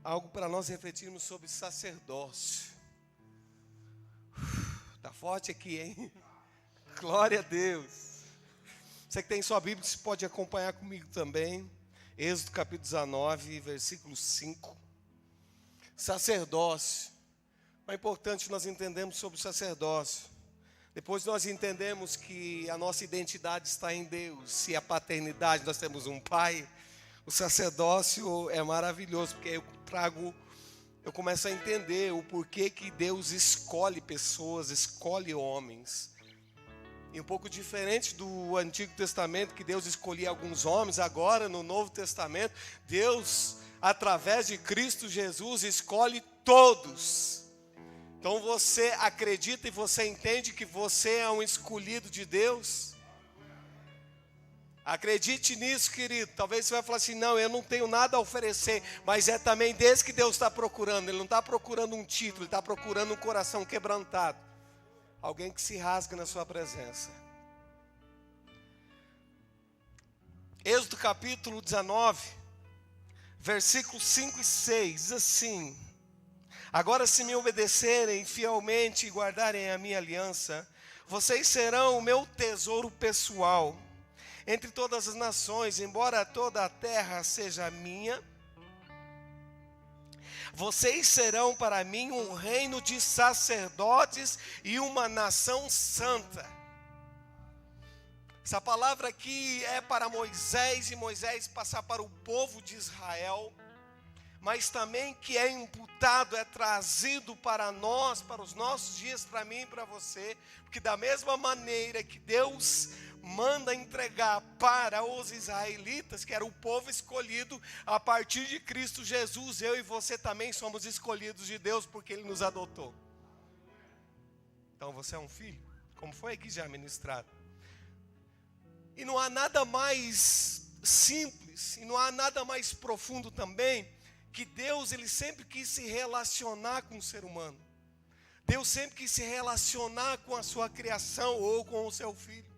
Algo para nós refletirmos sobre sacerdócio. Tá forte aqui, hein? Glória a Deus. Você que tem sua Bíblia, você pode acompanhar comigo também. Êxodo capítulo 19, versículo 5. Sacerdócio. É importante nós entendermos sobre o sacerdócio. Depois nós entendemos que a nossa identidade está em Deus. E a paternidade, nós temos um pai. O sacerdócio é maravilhoso, porque eu começo a entender o porquê que Deus escolhe pessoas, escolhe homens. E um pouco diferente do Antigo Testamento, que Deus escolhia alguns homens, agora no Novo Testamento, Deus, através de Cristo Jesus, escolhe todos. Então você acredita e você entende que você é um escolhido de Deus? Acredite nisso, querido. Talvez você vai falar assim, não, eu não tenho nada a oferecer. Mas é também desse que Deus está procurando. Ele não está procurando um título, Ele está procurando um coração quebrantado. Alguém que se rasga na sua presença. Êxodo capítulo 19, versículos 5 e 6, diz assim: agora se me obedecerem fielmente e guardarem a minha aliança, vocês serão o meu tesouro pessoal entre todas as nações, embora toda a terra seja minha, vocês serão para mim um reino de sacerdotes e uma nação santa. Essa palavra aqui é para Moisés, e Moisés passar para o povo de Israel, mas também que é imputado, é trazido para nós, para os nossos dias, para mim e para você, porque da mesma maneira que Deus manda entregar para os israelitas, que era o povo escolhido, a partir de Cristo Jesus, eu e você também somos escolhidos de Deus, porque Ele nos adotou. Então você é um filho, como foi aqui já ministrado. E não há nada mais simples, e não há nada mais profundo também, que Deus, Ele sempre quis se relacionar com o ser humano. Deus sempre quis se relacionar com a sua criação ou com o seu filho.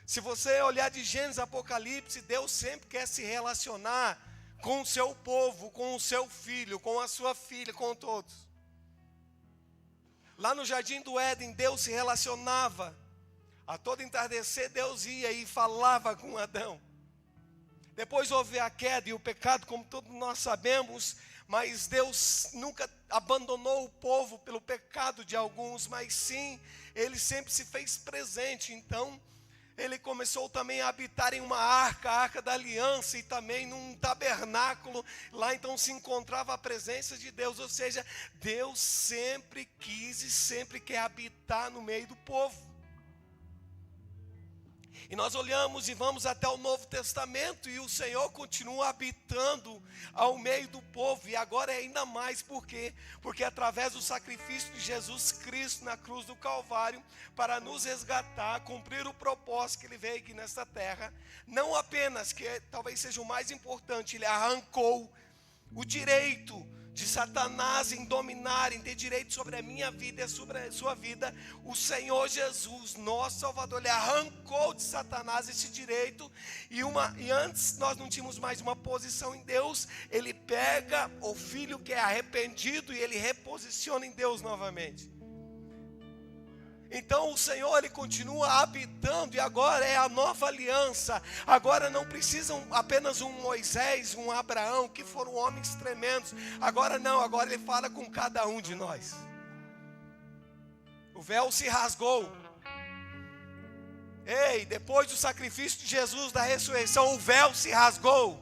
Se você olhar de Gênesis a Apocalipse, Deus sempre quer se relacionar com o seu povo, com o seu filho, com a sua filha, com todos. Lá no Jardim do Éden, Deus se relacionava. A todo entardecer, Deus ia e falava com Adão. Depois houve a queda e o pecado, como todos nós sabemos, mas Deus nunca abandonou o povo pelo pecado de alguns, mas sim, Ele sempre se fez presente. Então, Ele começou também a habitar em uma arca, a arca da aliança, e também num tabernáculo. Lá então se encontrava a presença de Deus, ou seja, Deus sempre quis e sempre quer habitar no meio do povo. E nós olhamos e vamos até o Novo Testamento, e o Senhor continua habitando ao meio do povo, e agora é ainda mais, por quê? Porque através do sacrifício de Jesus Cristo na cruz do Calvário, para nos resgatar, cumprir o propósito que Ele veio aqui nesta terra, não apenas, que talvez seja o mais importante, Ele arrancou o direito de Satanás em dominar, em ter direito sobre a minha vida e sobre a sua vida. O Senhor Jesus, nosso Salvador, Ele arrancou de Satanás esse direito, e antes nós não tínhamos mais uma posição em Deus. Ele pega o filho que é arrependido e Ele reposiciona em Deus novamente. Então o Senhor, Ele continua habitando, e agora é a nova aliança. Agora não precisam apenas um Moisés, um Abraão, que foram homens tremendos. Agora não, agora Ele fala com cada um de nós. O véu se rasgou. Ei, depois do sacrifício de Jesus, da ressurreição, o véu se rasgou.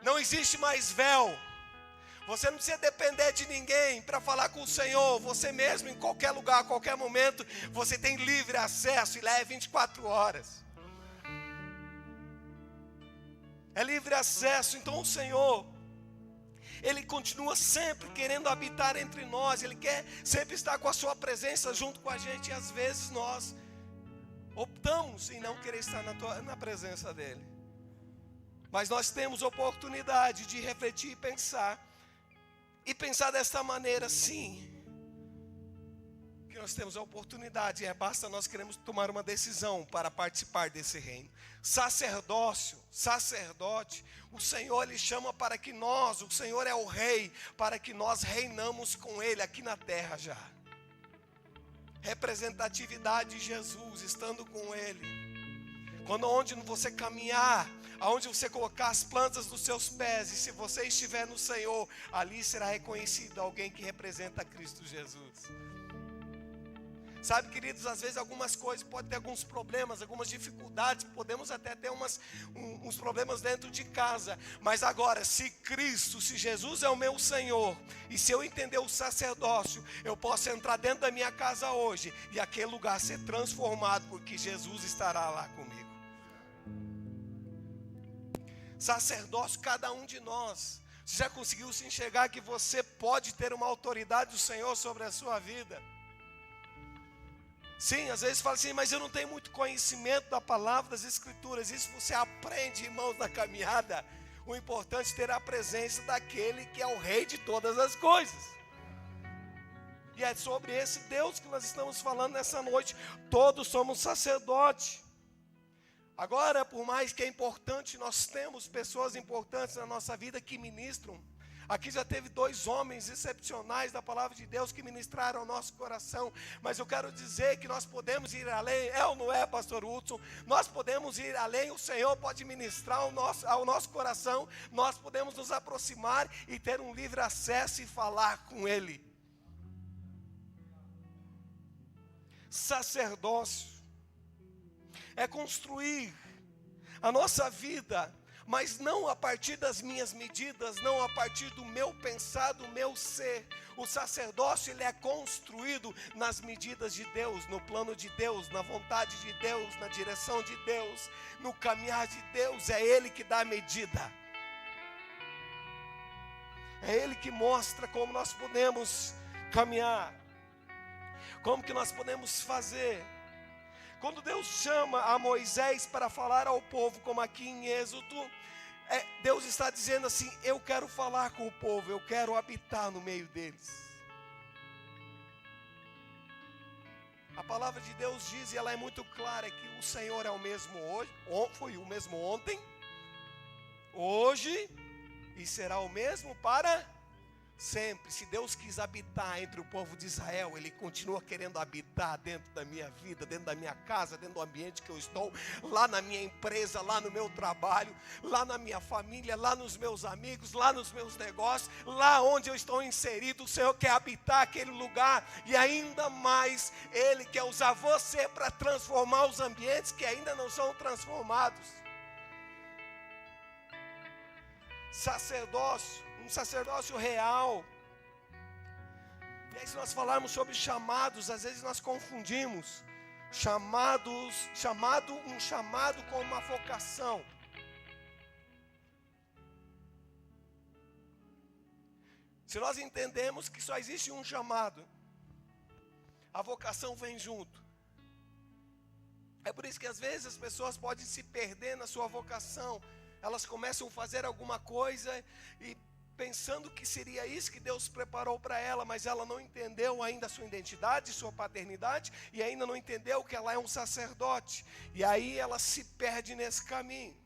Não existe mais véu. Você não precisa depender de ninguém para falar com o Senhor. Você mesmo, em qualquer lugar, a qualquer momento, você tem livre acesso, e lá é 24 horas. É livre acesso. Então o Senhor, Ele continua sempre querendo habitar entre nós. Ele quer sempre estar com a sua presença junto com a gente. E às vezes nós optamos em não querer estar na presença dEle. Mas nós temos oportunidade de refletir e pensar desta maneira, sim. que nós temos a oportunidade, basta nós queremos tomar uma decisão para participar desse reino. Sacerdócio, sacerdote, o Senhor Ele chama para que nós, o Senhor é o rei, para que nós reinamos com Ele aqui na terra já. Representatividade de Jesus, estando com Ele. Quando onde você caminhar, aonde você colocar as plantas dos seus pés, e se você estiver no Senhor, ali será reconhecido alguém que representa Cristo Jesus. Sabe, queridos, às vezes algumas coisas podem ter alguns problemas, algumas dificuldades, podemos até ter uns problemas dentro de casa, mas agora, se Cristo, se Jesus é o meu Senhor, e se eu entender o sacerdócio, eu posso entrar dentro da minha casa hoje, e aquele lugar ser transformado, porque Jesus estará lá comigo. Sacerdócio, cada um de nós. Você já conseguiu se enxergar que você pode ter uma autoridade do Senhor sobre a sua vida? Sim, às vezes fala assim, mas eu não tenho muito conhecimento da palavra, das escrituras. Isso você aprende, irmãos, na caminhada. O importante é ter a presença daquele que é o rei de todas as coisas. E é sobre esse Deus que nós estamos falando nessa noite. Todos somos sacerdotes. Agora, por mais que é importante, nós temos pessoas importantes na nossa vida que ministram. Aqui já teve 2 homens excepcionais da palavra de Deus que ministraram ao nosso coração. Mas eu quero dizer que nós podemos ir além. É ou não é, pastor Hudson? Nós podemos ir além. O Senhor pode ministrar ao nosso coração. Nós podemos nos aproximar e ter um livre acesso e falar com Ele. Sacerdócio é construir a nossa vida, mas não a partir das minhas medidas, não a partir do meu pensar, do meu ser. O sacerdócio, ele é construído nas medidas de Deus, no plano de Deus, na vontade de Deus, na direção de Deus, no caminhar de Deus. É Ele que dá a medida. É Ele que mostra como nós podemos caminhar, como que nós podemos fazer. Quando Deus chama a Moisés para falar ao povo, como aqui em Êxodo, Deus está dizendo assim, eu quero falar com o povo, eu quero habitar no meio deles. A palavra de Deus diz, e ela é muito clara, que o Senhor é o mesmo hoje, foi o mesmo ontem, hoje, e será o mesmo para sempre. Se Deus quis habitar entre o povo de Israel, Ele continua querendo habitar dentro da minha vida, dentro da minha casa, dentro do ambiente que eu estou, lá na minha empresa, lá no meu trabalho, lá na minha família, lá nos meus amigos, lá nos meus negócios, lá onde eu estou inserido. O Senhor quer habitar aquele lugar, e ainda mais, Ele quer usar você para transformar os ambientes que ainda não são transformados. Sacerdócio, um sacerdócio real. E aí, se nós falarmos sobre chamados, às vezes nós confundimos um chamado com uma vocação. Se nós entendemos que só existe um chamado, a vocação vem junto. É por isso que às vezes as pessoas podem se perder na sua vocação. Elas começam a fazer alguma coisa e pensando que seria isso que Deus preparou para ela, mas ela não entendeu ainda a sua identidade, sua paternidade, e ainda não entendeu que ela é um sacerdote. E aí ela se perde nesse caminho.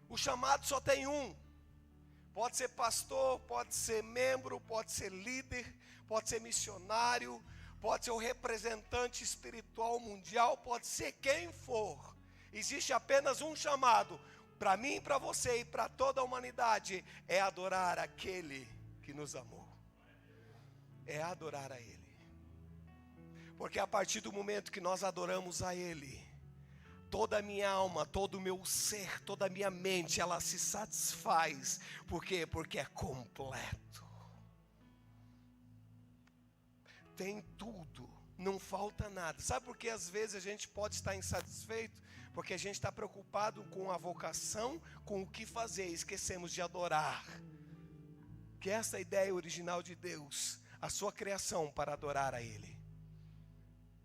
O chamado só tem um. Pode ser pastor, pode ser membro, pode ser líder, pode ser missionário, pode ser o representante espiritual mundial, pode ser quem for. Existe apenas um chamado, para mim, para você e para toda a humanidade, é adorar aquele que nos amou. É adorar a Ele. Porque a partir do momento que nós adoramos a Ele, toda a minha alma, todo o meu ser, toda a minha mente, ela se satisfaz. Por quê? Porque é completo. Tem tudo, não falta nada. Sabe por que às vezes a gente pode estar insatisfeito? Porque a gente está preocupado com a vocação, com o que fazer, esquecemos de adorar. Que essa é a ideia original de Deus, a sua criação para adorar a Ele.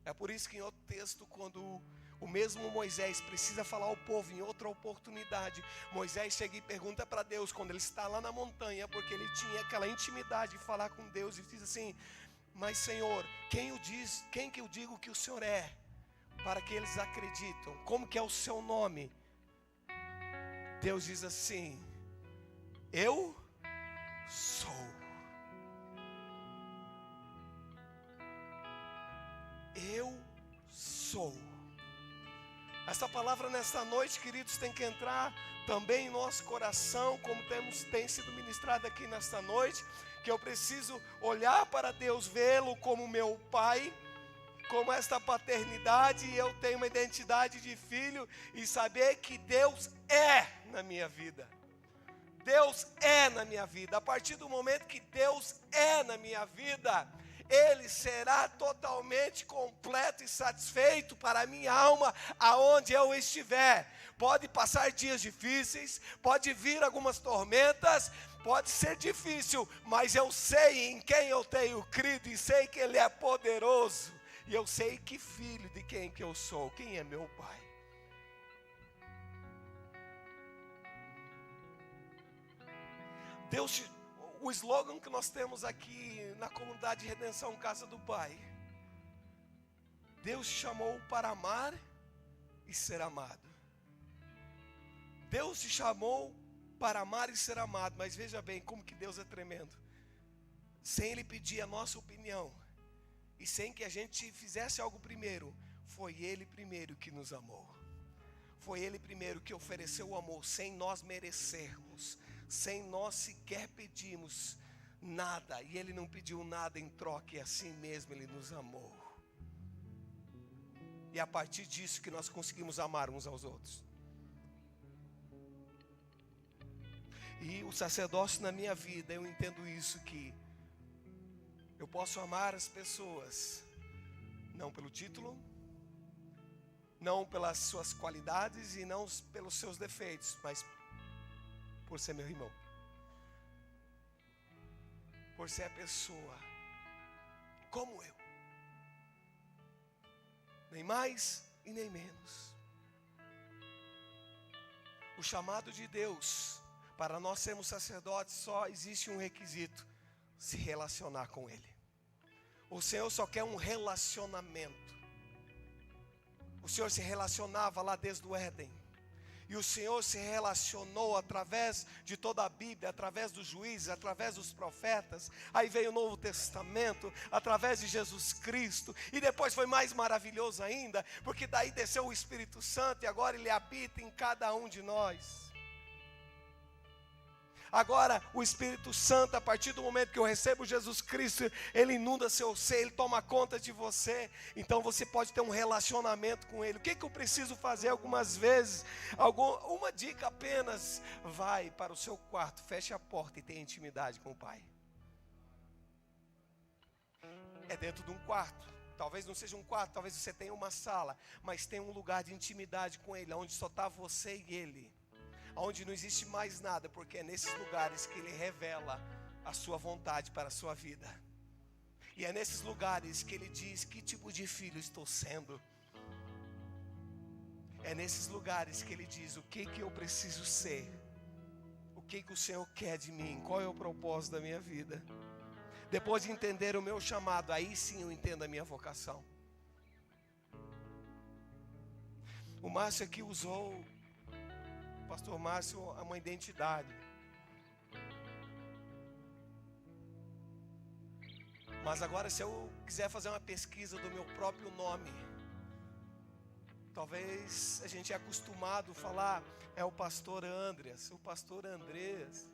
É por isso que em outro texto, quando O mesmo Moisés precisa falar ao povo em outra oportunidade. Moisés chega e pergunta para Deus, quando ele está lá na montanha, porque ele tinha aquela intimidade de falar com Deus, e diz assim: mas Senhor, quem que eu digo que o Senhor é, para que eles acreditam? Como que é o seu nome? Deus diz assim: eu sou. Eu sou. Essa palavra nesta noite, queridos, tem que entrar também em nosso coração, como tem sido ministrado aqui nesta noite, que eu preciso olhar para Deus, vê-lo como meu Pai, como esta paternidade, e eu tenho uma identidade de filho, e saber que Deus é na minha vida. Deus é na minha vida. A partir do momento que Deus é na minha vida, Ele será totalmente completo e satisfeito para a minha alma, aonde eu estiver. Pode passar dias difíceis, pode vir algumas tormentas, pode ser difícil, mas eu sei em quem eu tenho crido, e sei que Ele é poderoso, e eu sei que filho de quem que eu sou, quem é meu Pai. Deus, o slogan que nós temos aqui na comunidade de Redenção Casa do Pai: Deus te chamou para amar e ser amado. Deus te chamou para amar e ser amado. Mas veja bem como que Deus é tremendo. Sem Ele pedir a nossa opinião, e sem que a gente fizesse algo primeiro, foi Ele primeiro que nos amou. Foi Ele primeiro que ofereceu o amor, sem nós merecermos, sem nós sequer pedirmos nada. E Ele não pediu nada em troca, e assim mesmo Ele nos amou. E é a partir disso que nós conseguimos amar uns aos outros. E o sacerdócio na minha vida, eu entendo isso, que eu posso amar as pessoas, não pelo título, não pelas suas qualidades e não pelos seus defeitos, mas por ser meu irmão, por ser a pessoa como eu, nem mais e nem menos. O chamado de Deus para nós sermos sacerdotes, só existe um requisito: se relacionar com Ele. O Senhor só quer um relacionamento. O Senhor se relacionava lá desde o Éden, e o Senhor se relacionou através de toda a Bíblia, através dos juízes, através dos profetas. Aí veio o Novo Testamento, através de Jesus Cristo. E depois foi mais maravilhoso ainda, porque daí desceu o Espírito Santo, e agora Ele habita em cada um de nós. Agora o Espírito Santo, a partir do momento que eu recebo Jesus Cristo, Ele inunda seu ser, Ele toma conta de você. Então você pode ter um relacionamento com Ele. O que eu preciso fazer algumas vezes? Uma dica apenas: vai para o seu quarto, feche a porta e tenha intimidade com o Pai. É dentro de um quarto. Talvez não seja um quarto, talvez você tenha uma sala, mas tem um lugar de intimidade com Ele, onde só está você e Ele, onde não existe mais nada, porque é nesses lugares que Ele revela a sua vontade para a sua vida. E é nesses lugares que Ele diz que tipo de filho estou sendo. É nesses lugares que Ele diz o que eu preciso ser, o que o Senhor quer de mim, qual é o propósito da minha vida. Depois de entender o meu chamado, aí sim eu entendo a minha vocação. O Márcio aqui usou, Pastor Márcio, uma identidade. Mas agora, se eu quiser fazer uma pesquisa do meu próprio nome, talvez a gente é acostumado a falar, é o pastor Andreas, o pastor Andrés,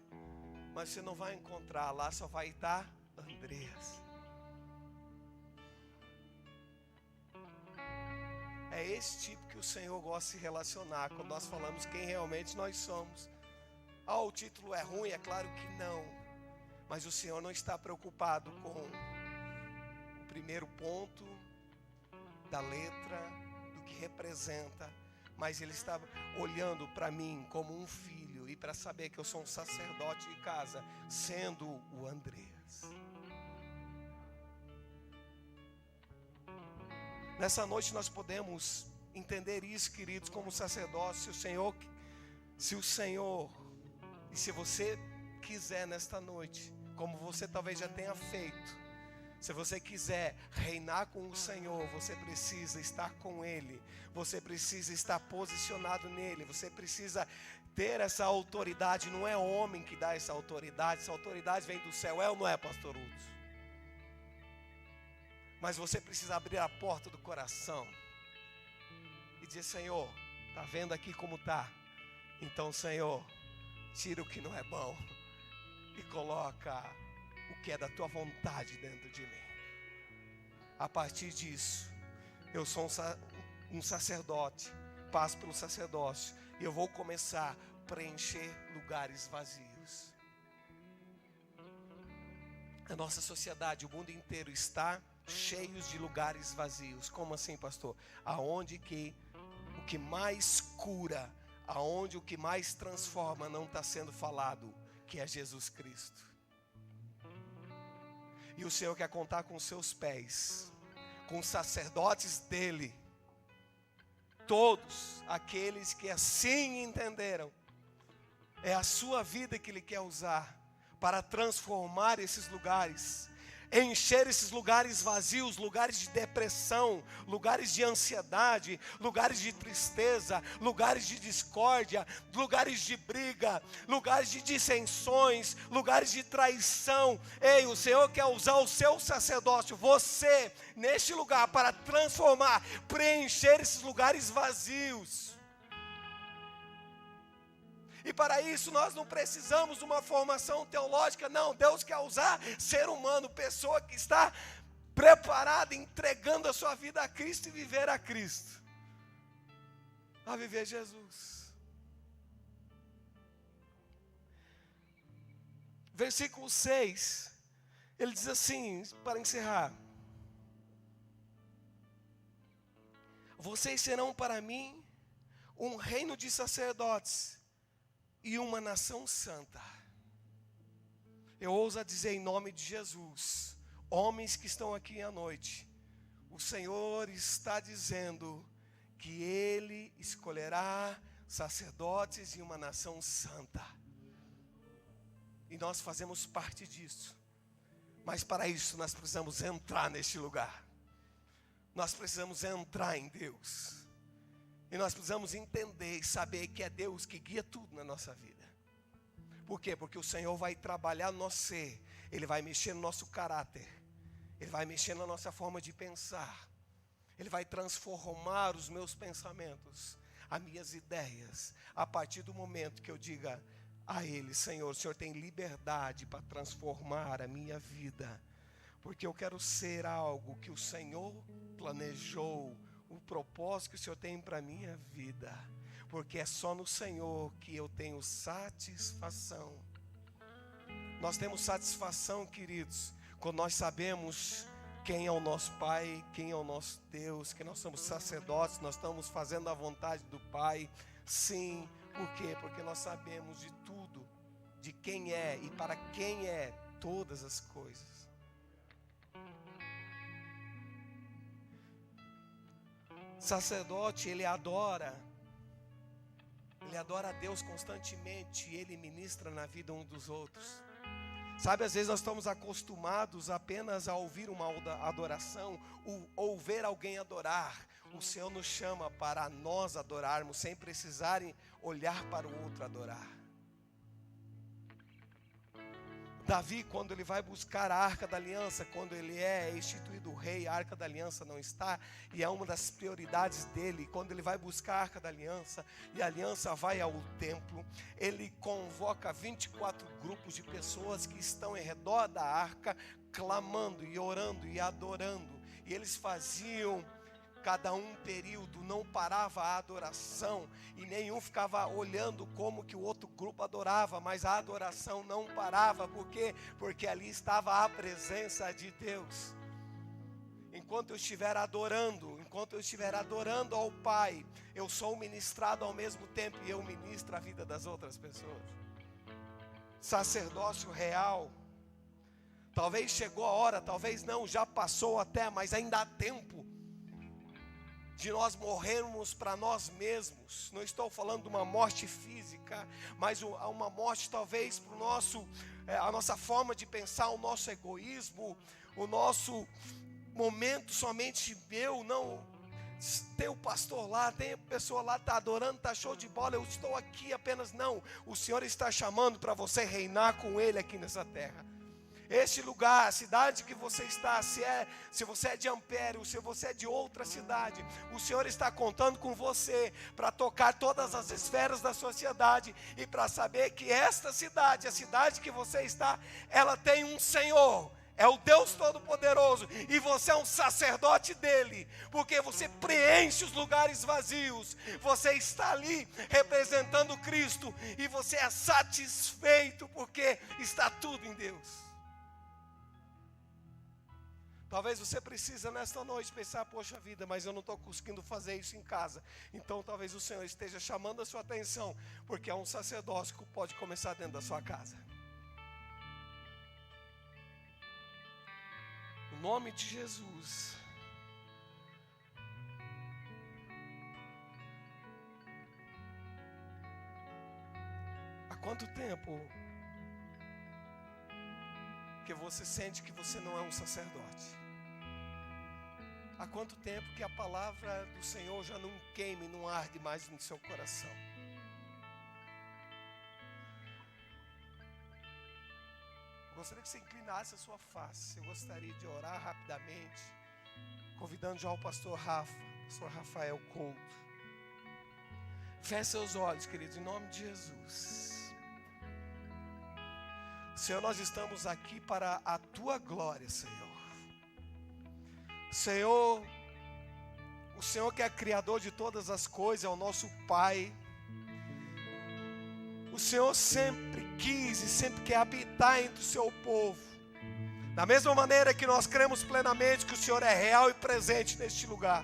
mas você não vai encontrar lá, só vai estar Andreas. É esse tipo que o Senhor gosta de se relacionar, quando nós falamos quem realmente nós somos. O título é ruim? É claro que não. Mas o Senhor não está preocupado com o primeiro ponto da letra, do que representa, mas Ele está olhando para mim como um filho, e para saber que eu sou um sacerdote de casa, sendo o Andreas. Nessa noite nós podemos entender isso, queridos, como sacerdócio. Se o Senhor, e se você quiser nesta noite, como você talvez já tenha feito, se você quiser reinar com o Senhor, você precisa estar com Ele, você precisa estar posicionado nele, você precisa ter essa autoridade. Não é homem que dá essa autoridade vem do céu, é ou não é, pastor Udos? Mas você precisa abrir a porta do coração e dizer: Senhor, está vendo aqui como está? Então, Senhor, tira o que não é bom e coloca o que é da tua vontade dentro de mim. A partir disso, eu sou um sacerdote, passo pelo sacerdócio, e eu vou começar a preencher lugares vazios. A nossa sociedade, o mundo inteiro está cheios de lugares vazios. Como assim, pastor? Aonde que o que mais cura, aonde o que mais transforma não está sendo falado, que é Jesus Cristo. E o Senhor quer contar com os seus pés, com os sacerdotes dele, todos aqueles que assim entenderam. É a sua vida que Ele quer usar para transformar esses lugares, encher esses lugares vazios, lugares de depressão, lugares de ansiedade, lugares de tristeza, lugares de discórdia, lugares de briga, lugares de dissensões, lugares de traição. Ei, o Senhor quer usar o seu sacerdócio, você, neste lugar, para transformar, preencher esses lugares vazios. E para isso nós não precisamos de uma formação teológica, não. Deus quer usar ser humano, pessoa que está preparada, entregando a sua vida a Cristo e viver a Cristo, a viver Jesus. Versículo 6, ele diz assim, para encerrar: vocês serão para mim um reino de sacerdotes e uma nação santa. Eu ouso dizer em nome de Jesus, homens que estão aqui à noite, o Senhor está dizendo que Ele escolherá sacerdotes e uma nação santa. E nós fazemos parte disso. Mas para isso nós precisamos entrar neste lugar. Nós precisamos entrar em Deus. E nós precisamos entender e saber que é Deus que guia tudo na nossa vida. Por quê? Porque o Senhor vai trabalhar no nosso ser. Ele vai mexer no nosso caráter. Ele vai mexer na nossa forma de pensar. Ele vai transformar os meus pensamentos, as minhas ideias, a partir do momento que eu diga a Ele: Senhor, o Senhor tem liberdade para transformar a minha vida. Porque eu quero ser algo que o Senhor planejou, o propósito que o Senhor tem para a minha vida, porque é só no Senhor que eu tenho satisfação. Nós temos satisfação, queridos, quando nós sabemos quem é o nosso Pai, quem é o nosso Deus, que nós somos sacerdotes, nós estamos fazendo a vontade do Pai. Sim, por quê? Porque nós sabemos de tudo, de quem é e para quem é todas as coisas. Sacerdote, ele adora a Deus constantemente, e ele ministra na vida um dos outros. Sabe, às vezes nós estamos acostumados apenas a ouvir uma adoração, ou ver alguém adorar. O Senhor nos chama para nós adorarmos, sem precisarem olhar para o outro adorar. Davi, quando ele vai buscar a Arca da Aliança, quando ele é instituído rei, a Arca da Aliança não está, e é uma das prioridades dele. Quando ele vai buscar a Arca da Aliança, e a aliança vai ao templo, ele convoca 24 grupos de pessoas que estão em redor da arca, clamando e orando e adorando. E eles faziam cada um período, não parava a adoração, e nenhum ficava olhando como que o outro grupo adorava, mas a adoração não parava. Por quê? Porque ali estava a presença de Deus. Enquanto eu estiver adorando ao Pai, eu sou ministrado ao mesmo tempo, e eu ministro a vida das outras pessoas. Sacerdócio real. Talvez chegou a hora, talvez não, já passou até, mas ainda há tempo de nós morrermos para nós mesmos. Não estou falando de uma morte física, mas uma morte talvez para a nossa forma de pensar, o nosso egoísmo, o nosso momento somente meu. Não, tem o pastor lá, tem a pessoa lá, está adorando, está show de bola, eu estou aqui apenas. Não, o Senhor está chamando para você reinar com Ele aqui nessa terra. Este lugar, a cidade que você está, se você é de Ampere, se você é de outra cidade, o Senhor está contando com você para tocar todas as esferas da sociedade e para saber que esta cidade, a cidade que você está, ela tem um Senhor. É o Deus Todo-Poderoso, e você é um sacerdote dele, porque você preenche os lugares vazios, você está ali representando Cristo, e você é satisfeito, porque está tudo em Deus. Talvez você precisa nesta noite pensar, poxa vida, mas eu não estou conseguindo fazer isso em casa. Então talvez o Senhor esteja chamando a sua atenção, porque é um sacerdócio que pode começar dentro da sua casa. Em nome de Jesus. Há quanto tempo que você sente que você não é um sacerdote? Há quanto tempo que a palavra do Senhor já não queime, não arde mais no seu coração? Eu gostaria que você inclinasse a sua face. Eu gostaria de orar rapidamente, convidando já o pastor Rafael Couto. Feche seus olhos, queridos, em nome de Jesus. Senhor, nós estamos aqui para a Tua glória, Senhor. Senhor, o Senhor que é Criador de todas as coisas, é o nosso Pai. O Senhor sempre quis e sempre quer habitar entre o seu povo. Da mesma maneira que nós cremos plenamente que o Senhor é real e presente neste lugar.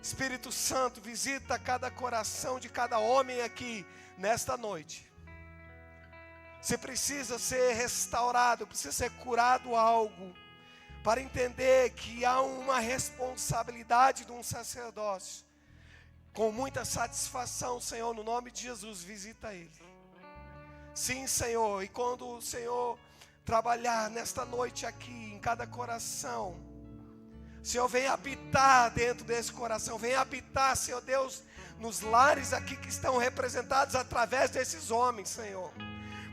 Espírito Santo, visita cada coração de cada homem aqui nesta noite. Você precisa ser restaurado, precisa ser curado algo, para entender que há uma responsabilidade de um sacerdócio. Com muita satisfação, Senhor, no nome de Jesus, visita ele. Sim, Senhor, e quando o Senhor trabalhar nesta noite aqui, em cada coração, Senhor, vem habitar dentro desse coração, vem habitar, Senhor Deus, nos lares aqui que estão representados através desses homens, Senhor.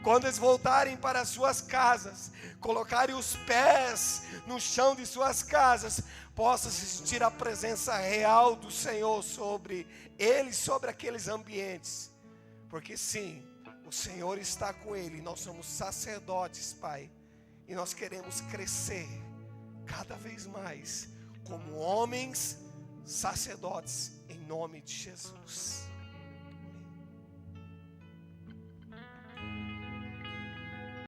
Quando eles voltarem para as suas casas, colocarem os pés no chão de suas casas, possa sentir a presença real do Senhor sobre eles, sobre aqueles ambientes. Porque sim, o Senhor está com ele, nós somos sacerdotes, Pai, e nós queremos crescer cada vez mais como homens sacerdotes, em nome de Jesus.